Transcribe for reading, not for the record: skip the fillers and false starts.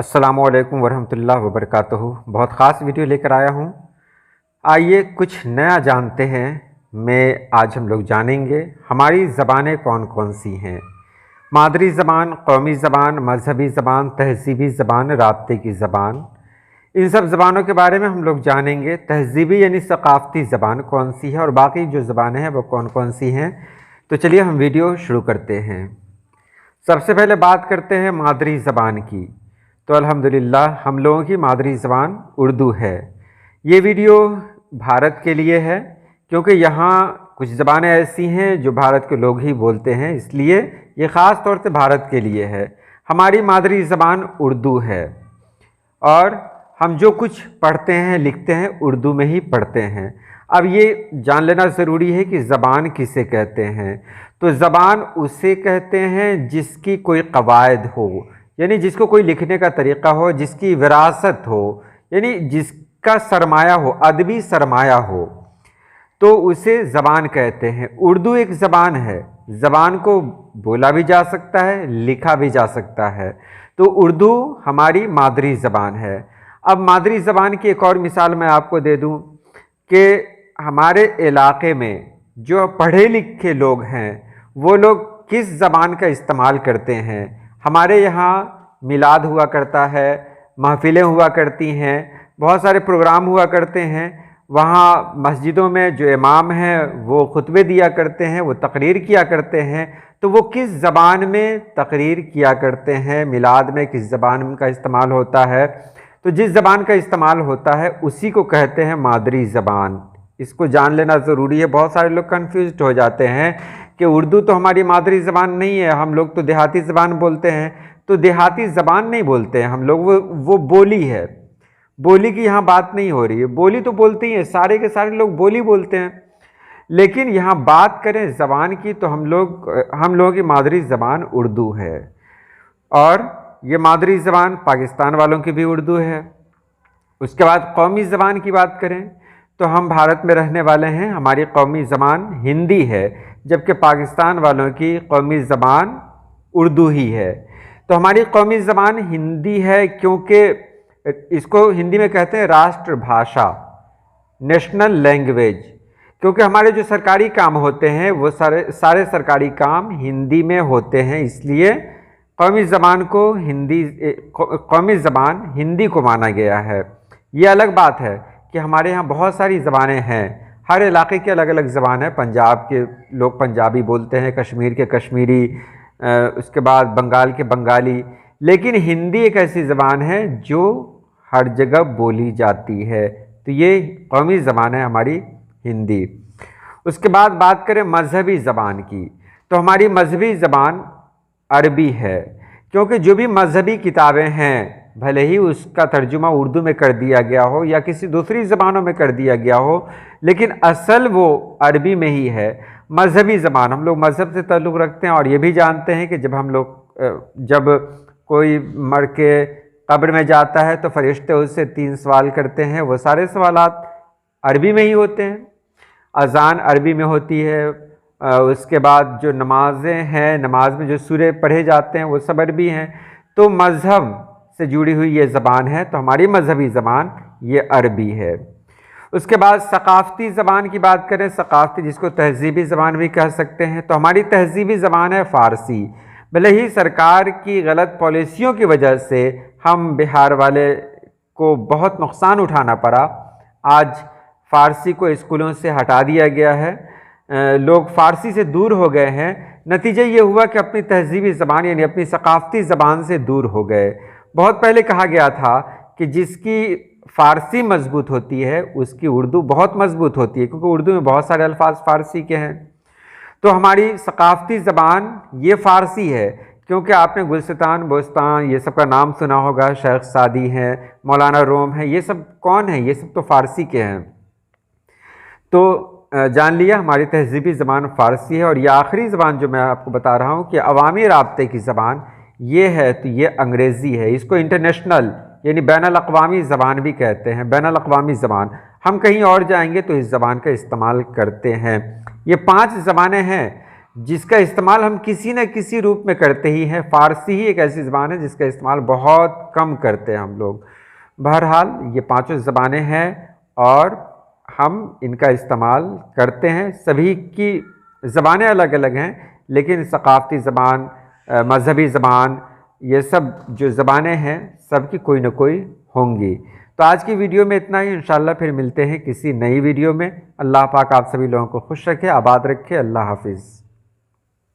अस्सलामुअलैकुम वरहमतुल्लाहि वबरकातुहू। बहुत ख़ास वीडियो लेकर आया हूँ। आइए कुछ नया जानते हैं। आज हम लोग जानेंगे हमारी ज़बानें कौन कौन सी हैं। मादरी ज़बान, कौमी ज़बान, मजहबी ज़बान, तहज़ीबी ज़बान, राब्ते की ज़बान। इन सब ज़बानों के बारे में हम लोग जानेंगे। तहज़ीबी यानी सकाफ़ती ज़बान कौन सी है और बाकी जो ज़बानें हैं वो कौन कौन सी हैं। तो चलिए हम वीडियो शुरू करते हैं। सबसे पहले बात करते हैं मादरी ज़बान की। तो अल्हम्दुलिल्लाह हम लोगों की मादरी ज़बान उर्दू है। ये वीडियो भारत के लिए है क्योंकि यहाँ कुछ ज़बानें ऐसी हैं जो भारत के लोग ही बोलते हैं, इसलिए ये ख़ास तौर से भारत के लिए है। हमारी मादरी ज़बान उर्दू है और हम जो कुछ पढ़ते हैं लिखते हैं उर्दू में ही पढ़ते हैं। अब ये जान लेना ज़रूरी है कि ज़बान किसे कहते हैं। तो ज़बान उसे कहते हैं जिसकी कोई कवायद हो, यानी जिसको कोई लिखने का तरीक़ा हो, जिसकी विरासत हो, यानी जिसका सरमाया हो, अदबी सरमाया हो, तो उसे ज़बान कहते हैं। उर्दू एक ज़बान है। ज़बान को बोला भी जा सकता है, लिखा भी जा सकता है। तो उर्दू हमारी मादरी ज़बान है। अब मादरी ज़बान की एक और मिसाल मैं आपको दे दूं कि हमारे इलाके में जो पढ़े लिखे लोग हैं वो लोग किस ज़बान का इस्तेमाल करते हैं। हमारे यहाँ मिलाद हुआ करता है, महफ़िलें हुआ करती हैं, बहुत सारे प्रोग्राम हुआ करते हैं। वहाँ मस्जिदों में जो इमाम हैं वो खुतबे दिया करते हैं, वो तकरीर किया करते हैं। तो वो किस ज़बान में तकरीर किया करते हैं, मिलाद में किस ज़बान का इस्तेमाल होता है। तो जिस ज़बान का इस्तेमाल होता है उसी को कहते हैं मादरी ज़बान। इसको जान लेना ज़रूरी है। बहुत सारे लोग कन्फ्यूज़्ड हो जाते हैं कि उर्दू तो हमारी मादरी ज़बान नहीं है, हम लोग तो देहाती ज़बान बोलते हैं। तो देहाती ज़बान नहीं बोलते हैं हम लोग, वो बोली है। बोली की यहाँ बात नहीं हो रही है। बोली तो बोलते ही हैं, सारे के सारे लोग बोली बोलते हैं। लेकिन यहाँ बात करें ज़बान की तो हम लोगों की मादरी ज़बान उर्दू है। और ये मादरी ज़बान पाकिस्तान वालों की भी उर्दू है। उसके बाद कौमी ज़बान की बात करें तो हम भारत में रहने वाले हैं, हमारी कौमी ज़बान हिंदी है, जबकि पाकिस्तान वालों की कौमी ज़बान उर्दू ही है। तो हमारी कौमी ज़बान हिंदी है क्योंकि इसको हिंदी में कहते हैं राष्ट्रभाषा, नेशनल लैंग्वेज। क्योंकि हमारे जो सरकारी काम होते हैं वो सारे सरकारी काम हिंदी में होते हैं, इसलिए कौमी ज़बान हिंदी को माना गया है। ये अलग बात है कि हमारे यहाँ बहुत सारी ज़बानें हैं, हर इलाके की अलग अलग ज़बान है। पंजाब के लोग पंजाबी बोलते हैं, कश्मीर के कश्मीरी, उसके बाद बंगाल के बंगाली। लेकिन हिंदी एक ऐसी ज़बान है जो हर जगह बोली जाती है। तो ये कौमी ज़बान है हमारी हिंदी। उसके बाद बात करें मजहबी ज़बान की तो हमारी मजहबी ज़बान अरबी है। क्योंकि जो भी मजहबी किताबें हैं, भले ही उसका तर्जुमा उर्दू में कर दिया गया हो या किसी दूसरी ज़बानों में कर दिया गया हो, लेकिन असल वो अरबी में ही है। मजहबी ज़बान, हम लोग मज़हब से ताल्लुक़ रखते हैं और ये भी जानते हैं कि जब कोई मर के कब्र में जाता है तो फरिश्ते उससे 3 सवाल करते हैं। वो सारे सवालात अरबी में ही होते हैं। अज़ान अरबी में होती है। उसके बाद जो नमाज़ें हैं, नमाज में जो सूरे पढ़े जाते हैं वो सब अरबी हैं। तो मज़हब से जुड़ी हुई ये ज़बान है, तो हमारी मजहबी ज़बान ये अरबी है। उसके बाद सकाफ़ती ज़बान की बात करें, सकाफ़ती जिसको तहज़ीबी ज़बान भी कह सकते हैं, तो हमारी तहज़ीबी ज़बान है फ़ारसी। भले ही सरकार की गलत पॉलिसियों की वजह से हम बिहार वाले को बहुत नुकसान उठाना पड़ा। आज फ़ारसी को स्कूलों से हटा दिया गया है, लोग फ़ारसी से दूर हो गए हैं। नतीजा ये हुआ कि अपनी तहज़ीबी ज़बान यानी अपनी सकाफ़ती ज़बान से दूर हो गए। बहुत पहले कहा गया था कि जिसकी फ़ारसी मजबूत होती है उसकी उर्दू बहुत मजबूत होती है, क्योंकि उर्दू में बहुत सारे अल्फाज फ़ारसी के हैं। तो हमारी सकाफ़ती ज़बान ये फ़ारसी है, क्योंकि आपने गुलस्तान बोस्तान ये सब का नाम सुना होगा। शेख सादी हैं, मौलाना रोम है, ये सब कौन है? ये सब तो फ़ारसी के हैं। तो जान लिया हमारी तहज़ीबी ज़बान फ़ारसी है। और ये आखिरी ज़बान जो मैं आपको बता रहा हूँ कि अवामी राब्ते की ज़बान ये है, तो ये अंग्रेज़ी है। इसको इंटरनेशनल यानी बैनुल अक़वामी ज़बान भी कहते हैं, बैनुल अक़वामी ज़बान। हम कहीं और जाएंगे तो इस ज़बान का इस्तेमाल करते हैं। ये 5 ज़बानें हैं जिसका इस्तेमाल हम किसी न किसी रूप में करते ही हैं। फ़ारसी ही एक ऐसी ज़बान है जिसका इस्तेमाल बहुत कम करते हैं हम लोग। बहरहाल ये पांचों ज़बानें हैं और हम इनका इस्तेमाल करते हैं। सभी की ज़बानें अलग अलग हैं, लेकिन सकाफ़ती ज़बान, मज़हबी ज़बान, ये सब जो ज़बानें हैं सब की कोई ना कोई होंगी। तो आज की वीडियो में इतना ही। इंशाल्लाह फिर मिलते हैं किसी नई वीडियो में। अल्लाह पाक आप सभी लोगों को खुश रखे, आबाद रखे। अल्लाह हाफिज़।